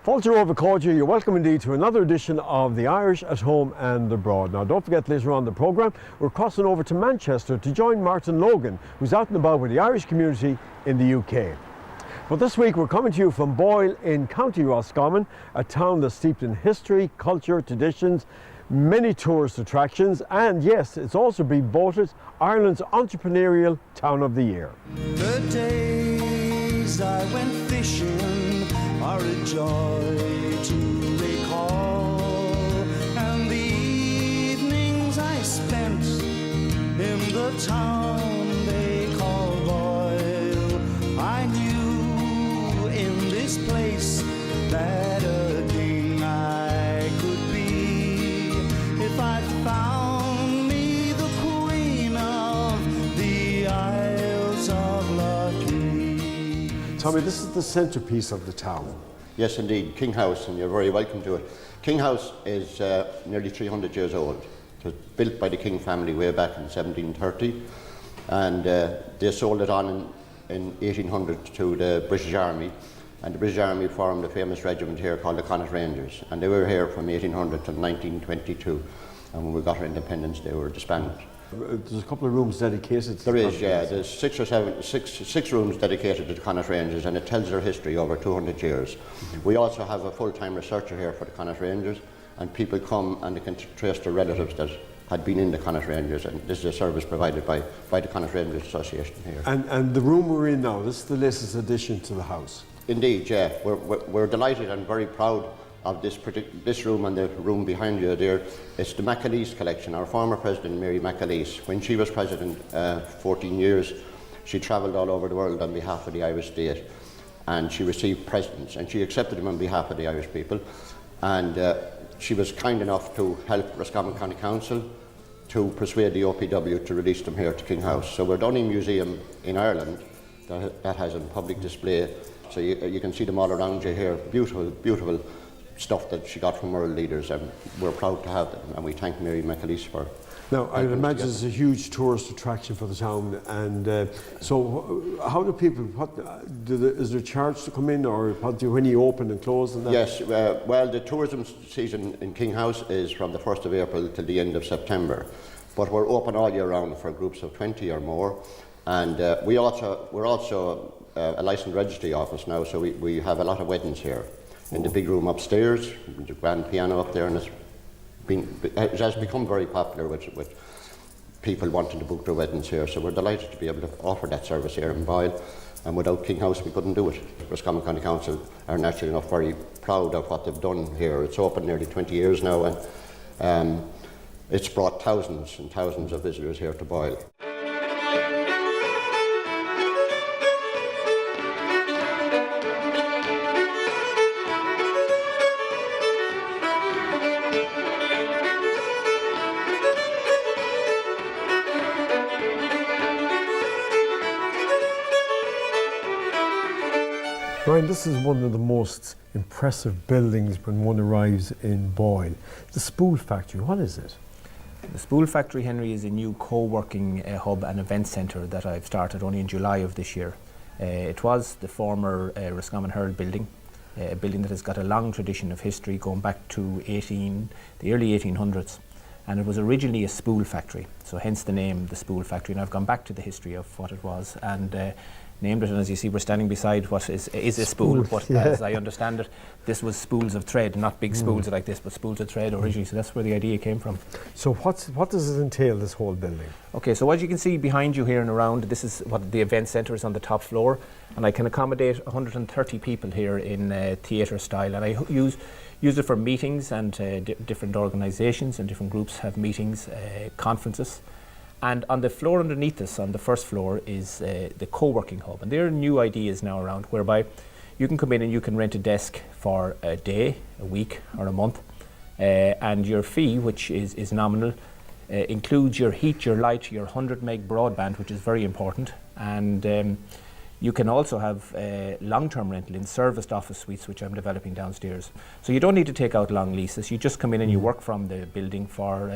Fáilte over Cordia, you're welcome indeed to another edition of the Irish at Home and Abroad. Now don't forget, later on the programme we're crossing over to Manchester to join Martin Logan, who's out and about with the Irish community in the UK. But this week we're coming to you from Boyle in County Roscommon, a town that's steeped in history, culture, traditions, many tourist attractions, and yes, it's also been voted Ireland's entrepreneurial town of the year. The days I went fishing are a joy to recall, and the evenings I spent in the town they call Boyle. I knew in this place that a king I could be if I found me the queen of the Isles of Lucky. Tommy, this is the centrepiece of the town. Yes, indeed, King House, and you're very welcome to it. King House is nearly 300 years old. It was built by the King family way back in 1730, and they sold it on in 1800 to the British Army, and the British Army formed a famous regiment here called the Connaught Rangers, and they were here from 1800 till 1922, and when we got our independence they were disbanded. There's a couple of rooms dedicated to There is, yeah. There's six rooms dedicated to the Connaught Rangers, and it tells their history over 200 years. We also have a full-time researcher here for the Connaught Rangers, and people come and they can trace their relatives that had been in the Connaught Rangers, and this is a service provided by the Connaught Rangers Association here. And the room we're in now, this is the latest addition to the house. Indeed, yeah. We're delighted and very proud of this room and the room behind you there. It's the McAleese collection. Our former president, Mary McAleese, when she was president 14 years, she travelled all over the world on behalf of the Irish state, and she received presidents, and she accepted them on behalf of the Irish people, and she was kind enough to help Roscommon County Council to persuade the OPW to release them here to King House. So we're the only museum in Ireland that has a public display, so you can see them all around you here. Beautiful, beautiful stuff that she got from world leaders, and we're proud to have them, and we thank Mary McAleese for. Now, I'd imagine it's a huge tourist attraction for the town, and so how do people, is there a charge to come in, or when you open and close? And that? Yes, well, the tourism season in King House is from the 1st of April till the end of September, but we're open all year round for groups of 20 or more, and we're also a licensed registry office now, so we have a lot of weddings here. In the big room upstairs, the grand piano up there, and it has become very popular with people wanting to book their weddings here, so we're delighted to be able to offer that service here in Boyle, and without King House we couldn't do it. Roscommon County Council are naturally enough very proud of what they've done here. It's open nearly 20 years now, and it's brought thousands and thousands of visitors here to Boyle. Ryan, this is one of the most impressive buildings when one arrives in Boyle. The Spool Factory, what is it? The Spool Factory, Henry, is a new co-working hub and event centre that I've started only in July of this year. It was the former Roscommon Herald building, a building that has got a long tradition of history going back to the early 1800s. And it was originally a spool factory, so hence the name, the Spool Factory. And I've gone back to the history of what it was and named it, and as you see we're standing beside what is a spool, but yeah. As I understand it, this was spools of thread, not big spools like this, but spools of thread originally, so that's where the idea came from. So what does it entail, this whole building? Okay, so as you can see behind you here and around, this is what the event centre is on the top floor, and I can accommodate 130 people here in theatre style, and I use it for meetings, and different organisations and different groups have meetings, conferences. And on the floor underneath us, on the first floor, is the co-working hub. And there are new ideas now around whereby you can come in and you can rent a desk for a day, a week or a month. And your fee, which is nominal, includes your heat, your light, your 100 meg broadband, which is very important. And you can also have long-term rental in serviced office suites, which I'm developing downstairs. So you don't need to take out long leases. You just come in and you work from the building for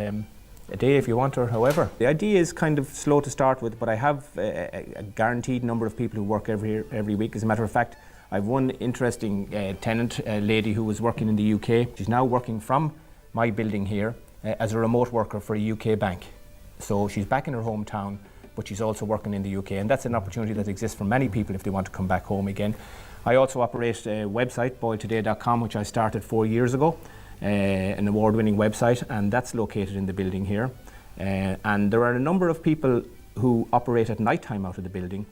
a day if you want, or however. The idea is kind of slow to start with, but I have a guaranteed number of people who work every week. As a matter of fact, I've one interesting tenant, a lady who was working in the UK. She's now working from my building here as a remote worker for a UK bank. So she's back in her hometown, but she's also working in the UK, and that's an opportunity that exists for many people if they want to come back home again. I also operate a website, boyletoday.com, which I started 4 years ago, an award-winning website, and that's located in the building here. And there are a number of people who operate at night time out of the building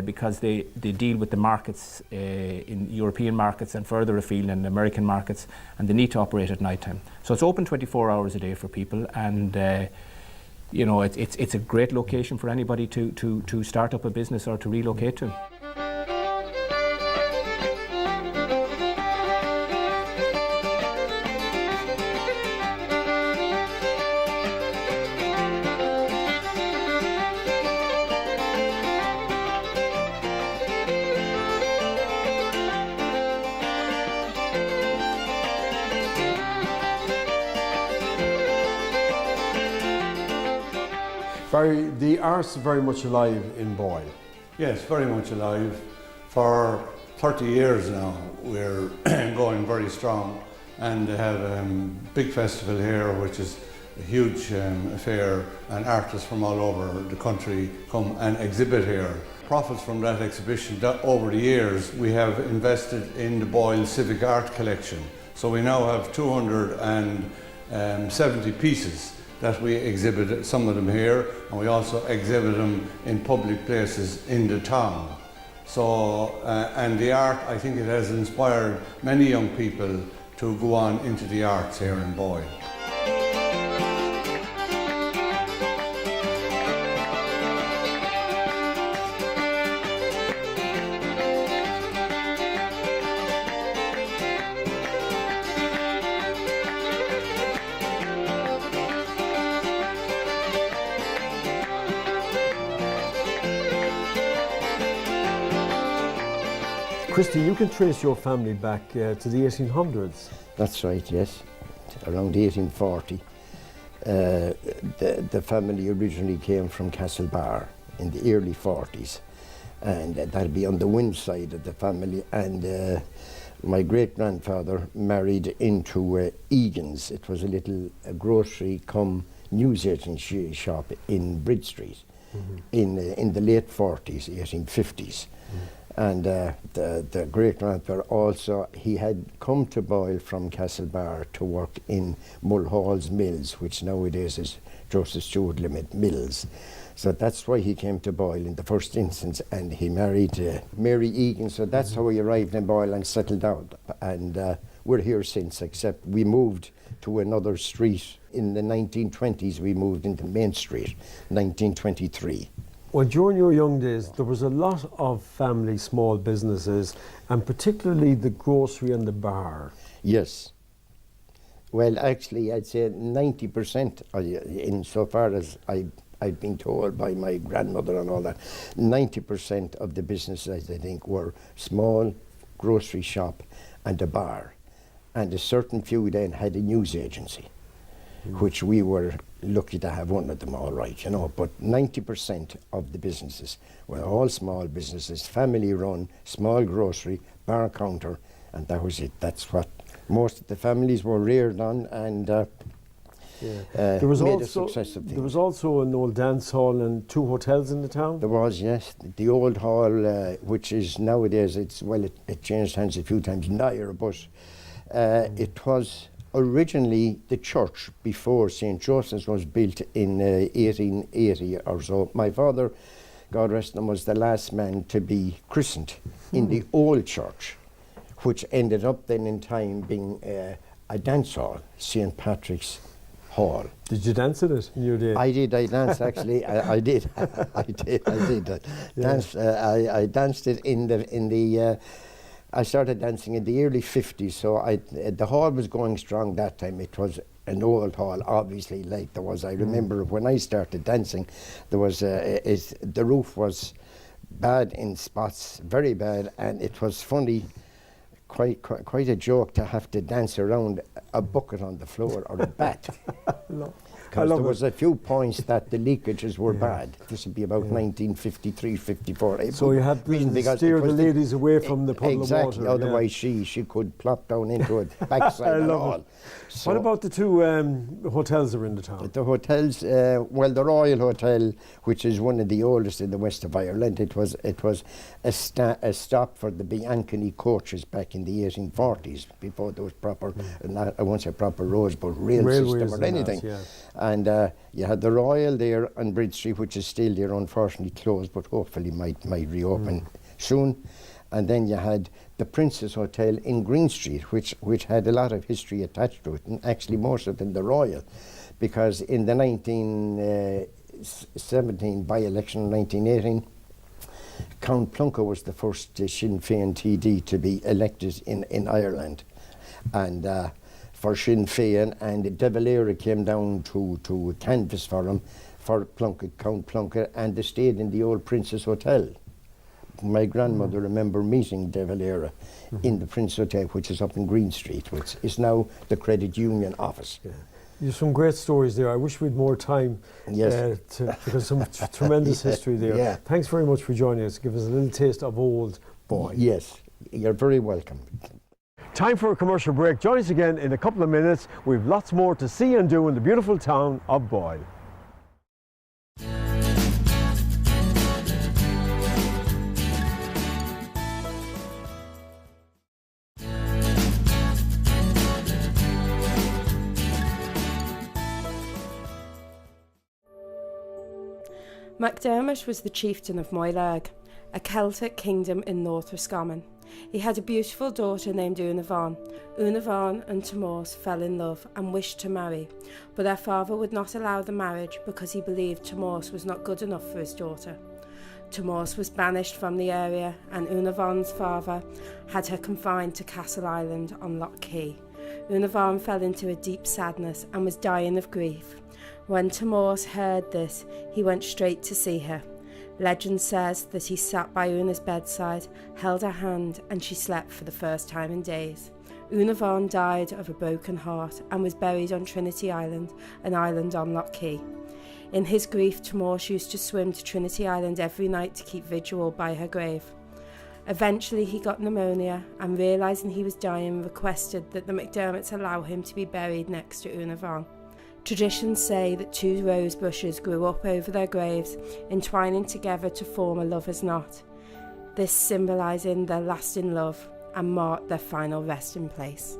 because they deal with the markets, in European markets and further afield, and American markets, and they need to operate at night time. So it's open 24 hours a day for people, and you know, it's a great location for anybody to start up a business or to relocate to. Barry, the art's very much alive in Boyle. Yes, very much alive. For 30 years now, we're going very strong, and they have a big festival here, which is a huge affair, and artists from all over the country come and exhibit here. Profits from that exhibition, over the years, we have invested in the Boyle Civic Art Collection. So we now have 270 pieces that we exhibit, some of them here, and we also exhibit them in public places in the town. So, and the art, I think it has inspired many young people to go on into the arts here in Boyle. Christy, you can trace your family back to the 1800s. That's right, yes. Around 1840. The family originally came from Castlebar in the early 40s, and that'd be on the wind side of the family. And my great-grandfather married into Egan's. It was a little grocery cum newsagent shop in Bridge Street in the late 40s, 1850s. And the great-grandfather also, he had come to Boyle from Castlebar to work in Mulhall's Mills, which nowadays is Joseph Stewart Limit Mills. So that's why he came to Boyle in the first instance, and he married Mary Egan. So that's how he arrived in Boyle and settled down. And we're here since, except we moved to another street. In the 1920s, we moved into Main Street, 1923. Well, during your young days, there was a lot of family small businesses, and particularly the grocery and the bar. Yes. Well, actually, I'd say 90%, insofar as I've been told by my grandmother and all that, 90% of the businesses, I think, were small grocery shop and a bar. And a certain few then had a news agency, which we were lucky to have one of them, all right, you know. But 90% of the businesses were all small businesses, family run, small grocery, bar counter, and that was it. That's what most of the families were reared on, and there was made also, a success of things. There was also an old dance hall and 2 hotels in the town? There was, yes. The old hall, which is nowadays, it changed hands a few times, Nair, but it was originally the church before St. Joseph's was built in 1880 or so. My father, God rest him, was the last man to be christened in the old church, which ended up then in time being a dance hall, St. Patrick's Hall. Did you dance at it in your day? I danced actually. I did. I danced it in the I started dancing in the early 50s, so the hall was going strong that time. It was an old hall, obviously, like there was. I remember when I started dancing, there was the roof was bad in spots, very bad, and it was funny, quite a joke to have to dance around a bucket on the floor or a bat. No. because love there it. was a few points that the leakages were bad. This would be about 1953, 54. So you had to steer the ladies away from the puddle exactly, of water. otherwise she could plop down into it, backside and love all. it. What about the two hotels that are in the town? The hotels, well, the Royal Hotel, which is one of the oldest in the west of Ireland, it was a stop for the Bianchini coaches back in the 1840s, before there was proper, not, I won't say proper roads, but rail system or anything. And you had the Royal there on Bridge Street, which is still there, unfortunately closed, but hopefully might reopen soon. And then you had the Princess Hotel in Green Street, which had a lot of history attached to it, and actually more so than the Royal, because in the 1917 by-election, 1918, Count Plunker was the first Sinn Féin TD to be elected in Ireland, and for Sinn Féin, and De Valera came down to canvass for him, for Count Plunker, and they stayed in the old Princess Hotel. My grandmother remember meeting De Valera in the Prince Hotel, which is up in Green Street, which is now the Credit Union office. Yeah. You have some great stories there. I wish we had more time, because some tremendous history there. Yeah. Thanks very much for joining us. Give us a little taste of old Boyle. Yes, you're very welcome. Time for a commercial break. Join us again in a couple of minutes. We've lots more to see and do in the beautiful town of Boyle. MacDermot was the chieftain of Moylarg, a Celtic kingdom in North Roscommon. He had a beautiful daughter named Unavan. Unavan and Tomás fell in love and wished to marry, but their father would not allow the marriage because he believed Tomás was not good enough for his daughter. Tomás was banished from the area, and Unavan's father had her confined to Castle Island on Loch Key. Unavan fell into a deep sadness and was dying of grief. When Tomás heard this, he went straight to see her. Legend says that he sat by Una's bedside, held her hand, and she slept for the first time in days. Unavan died of a broken heart and was buried on Trinity Island, an island on Loch Key. In his grief, Tomás used to swim to Trinity Island every night to keep vigil by her grave. Eventually he got pneumonia and, realising he was dying, requested that the MacDermots allow him to be buried next to Unavan. Traditions say that two rose bushes grew up over their graves, entwining together to form a lover's knot, this symbolising their lasting love and marked their final resting place.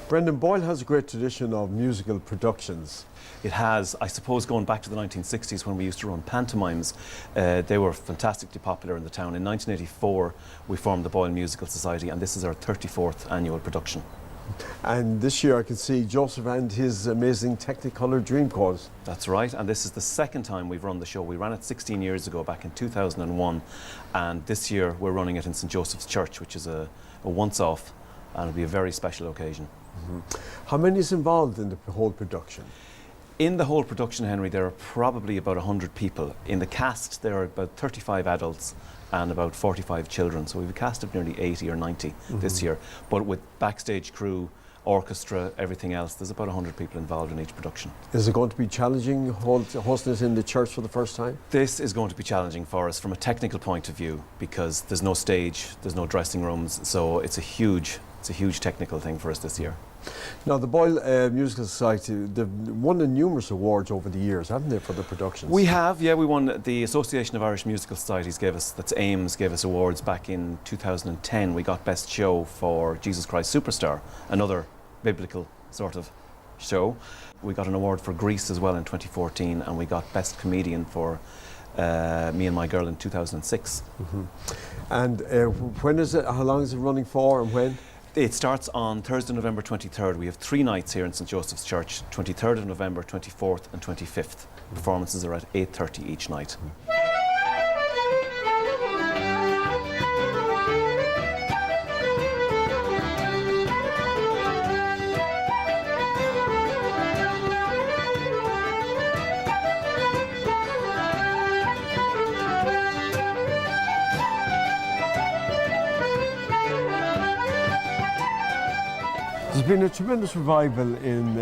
Brendan, Boyle has a great tradition of musical productions. It has, I suppose, going back to the 1960s when we used to run pantomimes. They were fantastically popular in the town. In 1984, we formed the Boyle Musical Society, and this is our 34th annual production. And this year I can see Joseph and his amazing Technicolor Dreamcoat. That's right, and this is the second time we've run the show. We ran it 16 years ago, back in 2001, and this year we're running it in St. Joseph's Church, which is a once-off, and it'll be a very special occasion. How many is involved in the whole production? In the whole production, Henry, there are probably about 100 people. In the cast, there are about 35 adults and about 45 children. So we have a cast of nearly 80 or 90 this year. But with backstage crew, orchestra, everything else, there's about 100 people involved in each production. Is it going to be challenging hosting it in the church for the first time? This is going to be challenging for us from a technical point of view, because there's no stage, there's no dressing rooms, so it's a huge technical thing for us this year. Now, the Boyle Musical Society, they've won numerous awards over the years, haven't they, for the productions? We have, yeah. We won, the Association of Irish Musical Societies that's AIMS, gave us awards back in 2010. We got Best Show for Jesus Christ Superstar, another biblical sort of show. We got an award for Grease as well in 2014, and we got Best Comedian for Me and My Girl in 2006. And when is it? How long is it running for, and when? It starts on Thursday, November 23rd. We have 3 nights here in St. Joseph's Church, 23rd of November, 24th and 25th. Performances are at 8:30 each night. Did There's been a tremendous revival in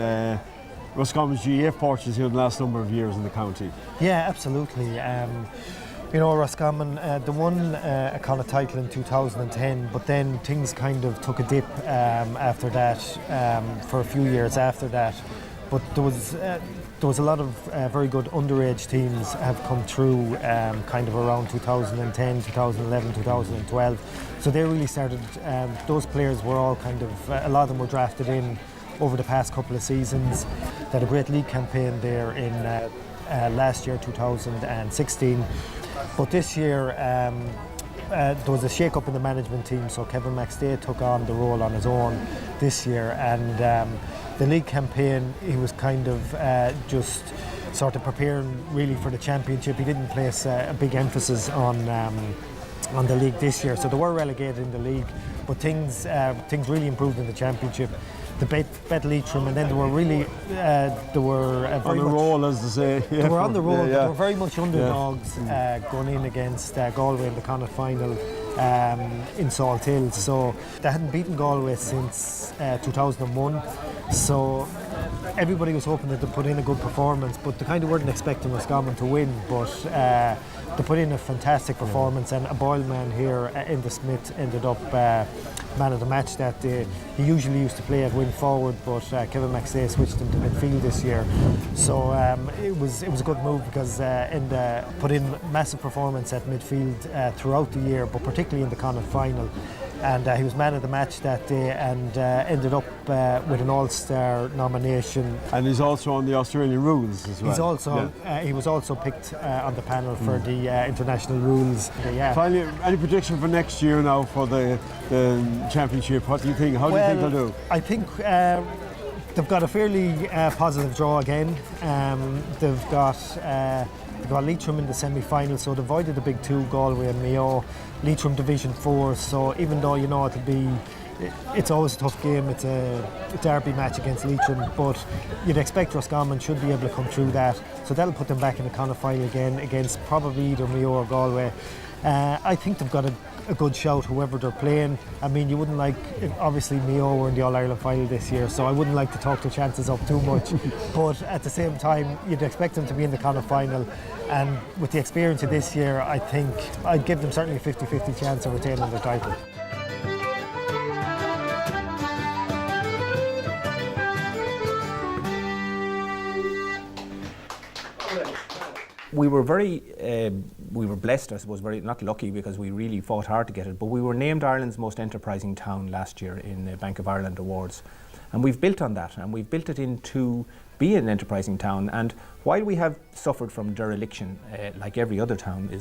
Roscommon's GAA fortunes here in the last number of years in the county. Yeah, absolutely. You know, Roscommon, they won a Connacht title in 2010, but then things kind of took a dip after that, for a few years after that. But there was a lot of very good underage teams have come through kind of around 2010, 2011, 2012. So they really started, those players were all kind of, a lot of them were drafted in over the past couple of seasons. They had a great league campaign there in last year, 2016. But this year, there was a shake-up in the management team, so Kevin McStay took on the role on his own this year, and the league campaign, he was kind of just sort of preparing really for the championship. He didn't place a big emphasis on the league this year, so they were relegated in the league, but things really improved in the championship. They bet Leitrim, and then they were really very on the roll, as they say. They were on the roll, but they were very much underdogs going in against Galway in the Connacht final in Salt Hill. So they hadn't beaten Galway since 2001. So everybody was hoping that they put in a good performance, but they kind of weren't expecting Roscommon to win. But they put in a fantastic performance, and a Boyle man here, Enda Smith, ended up man of the match that day. He usually used to play at wing forward, but Kevin McStay switched him to midfield this year. So it was a good move, because Enda put in massive performance at midfield throughout the year, but particularly in the Connacht final. And he was man of the match that day, and ended up with an All-Star nomination. And he's also on the Australian rules as well. He's also he was also picked on the panel for the international rules. Finally, any prediction for next year now for the championship? What do you think? How do you think they'll do? I think they've got a fairly positive draw again. They've got Leitrim in the semi-final, so they avoided the big two, Galway and Mayo. Leitrim Division 4, so even though you know it's always a tough game, it's a derby match against Leitrim, but you'd expect Roscommon should be able to come through that, so that'll put them back in the Connacht final again against probably either Mayo or Galway. I think they've got a good shout whoever they're playing. I mean, you wouldn't like, obviously Mayo were in the All-Ireland final this year, so I wouldn't like to talk their chances up too much, but at the same time you'd expect them to be in the Connacht final, and with the experience of this year, I think I'd give them certainly a 50-50 chance of retaining the title. We were we were blessed, I suppose, very not lucky, because we really fought hard to get it, but we were named Ireland's most enterprising town last year in the Bank of Ireland Awards, and we've built on that, and we've built it into be an enterprising town. And while we have suffered from dereliction, like every other town,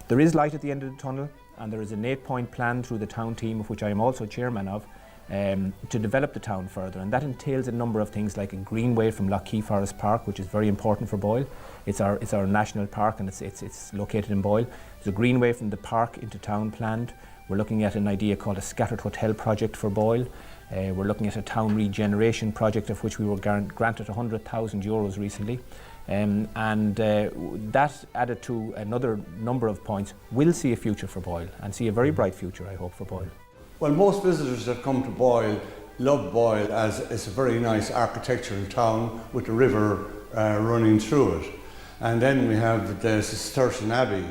there is light at the end of the tunnel, and there is an 8-point plan through the town team, of which I am also chairman of, to develop the town further, and that entails a number of things like a greenway from Lough Forest Park, which is very important for Boyle. It's our national park, and it's located in Boyle. There's a greenway from the park into town planned. We're looking at an idea called a scattered hotel project for Boyle. We're looking at a town regeneration project, of which we were granted €100,000 recently. That added to another number of points will see a future for Boyle, and see a very bright future, I hope, for Boyle. Well, most visitors that come to Boyle love Boyle as it's a very nice architectural town with the river running through it. And then we have the Cistercian Abbey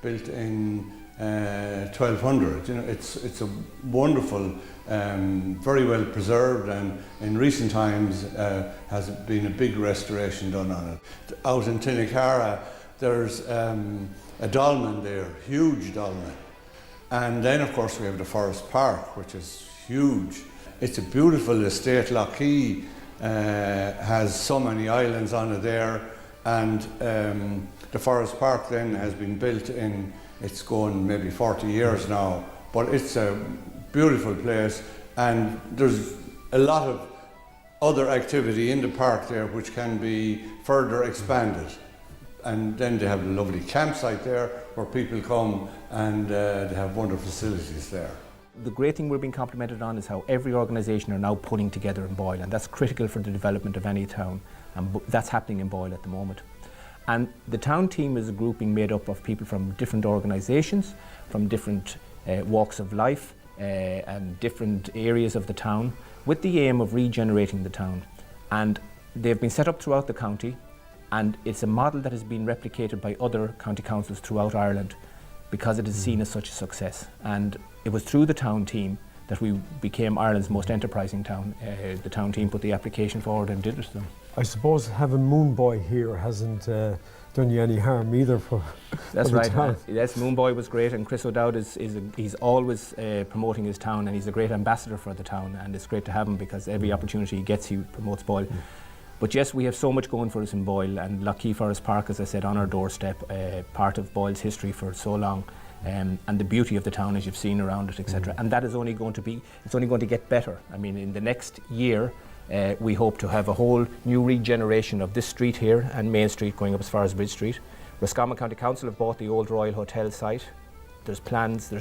built in 1200. You know, it's a wonderful, very well preserved, and in recent times has been a big restoration done on it. Out in Tinnacara, there's a dolmen there, huge dolmen. And then, of course, we have the Forest Park, which is huge. It's a beautiful estate. Lough has so many islands on it there, and the Forest Park then has been built in, it's going maybe 40 years now, but it's a beautiful place, and there's a lot of other activity in the park there which can be further expanded. And then they have a lovely campsite there where people come, and they have wonderful facilities there. The great thing we're being complimented on is how every organisation are now pulling together in Boyle, and that's critical for the development of any town, and that's happening in Boyle at the moment. And the town team is a grouping made up of people from different organisations, from different walks of life and different areas of the town. with the aim of regenerating the town. And they've been set up throughout the county, and it's a model that has been replicated by other county councils throughout Ireland because it is seen as such a success. And it was through the town team that we became Ireland's most enterprising town. The town team put the application forward and did it to them. I suppose having Moon Boy here hasn't done you any harm either for That's for the right. town. Yes, Moon Boy was great, and Chris O'Dowd he's always promoting his town, and he's a great ambassador for the town, and it's great to have him because every opportunity he gets, he promotes Boyle. But yes, we have so much going for us in Boyle, and Lough Forest Park, as I said, on our doorstep, part of Boyle's history for so long, and the beauty of the town as you've seen around it, etc. And that is only going to get better. I mean, in the next year, we hope to have a whole new regeneration of this street here and Main Street going up as far as Bridge Street. Roscommon County Council have bought the old Royal Hotel site. There's plans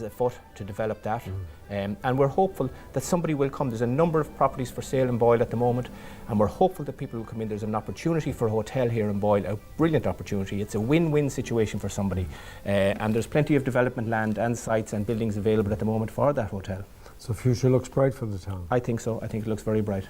afoot to develop that, and we're hopeful that somebody will come. There's a number of properties for sale in Boyle at the moment, and we're hopeful that people will come in. There's an opportunity for a hotel here in Boyle, a brilliant opportunity. It's a win-win situation for somebody, and there's plenty of development land and sites and buildings available at the moment for that hotel. So future looks bright for the town. I think so. I think it looks very bright.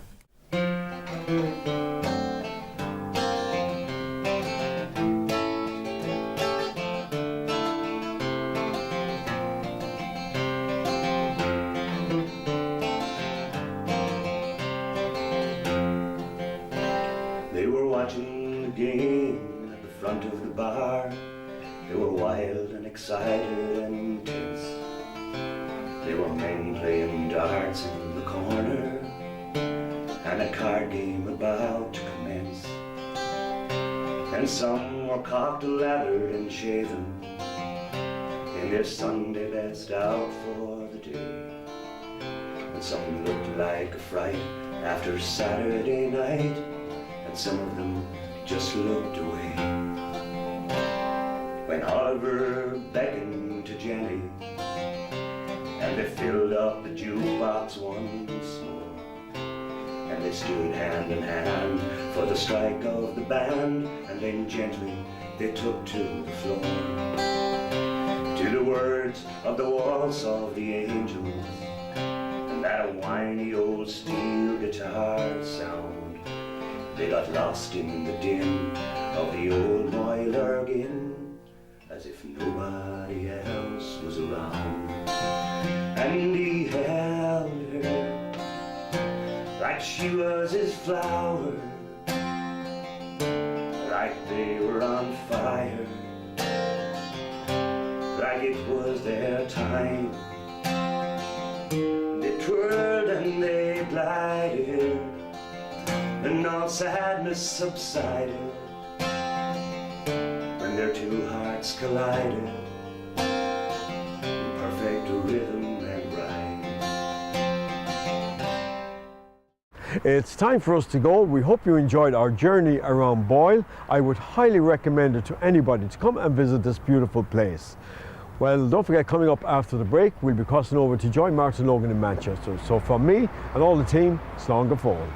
They were watching the game at the front of the bar. They were wild and excited and tense. There were men playing darts in the corner and a card game about to commence. And some were cocktail-lathered and shaven in their Sunday best out for the day. And some looked like a fright after Saturday night, and some of them just looked away. When Oliver beckoned to Jenny and they filled up the jukebox once more, and they stood hand in hand for the strike of the band, and then gently they took to the floor to the words of the waltz of the angels and that whiny old steel guitar sound. They got lost in the din of the old Boyle organ as if nobody else was around. And he held her like she was his flower, like they were on fire, like it was their time. They twirled and they glided, and all sadness subsided when their two hearts collided in perfect rhythm and rhyme. It's time for us to go. We hope you enjoyed our journey around Boyle. I would highly recommend it to anybody to come and visit this beautiful place. Well, don't forget, coming up after the break, we'll be crossing over to join Martin Logan in Manchester. So from me and all the team, slán go fóill.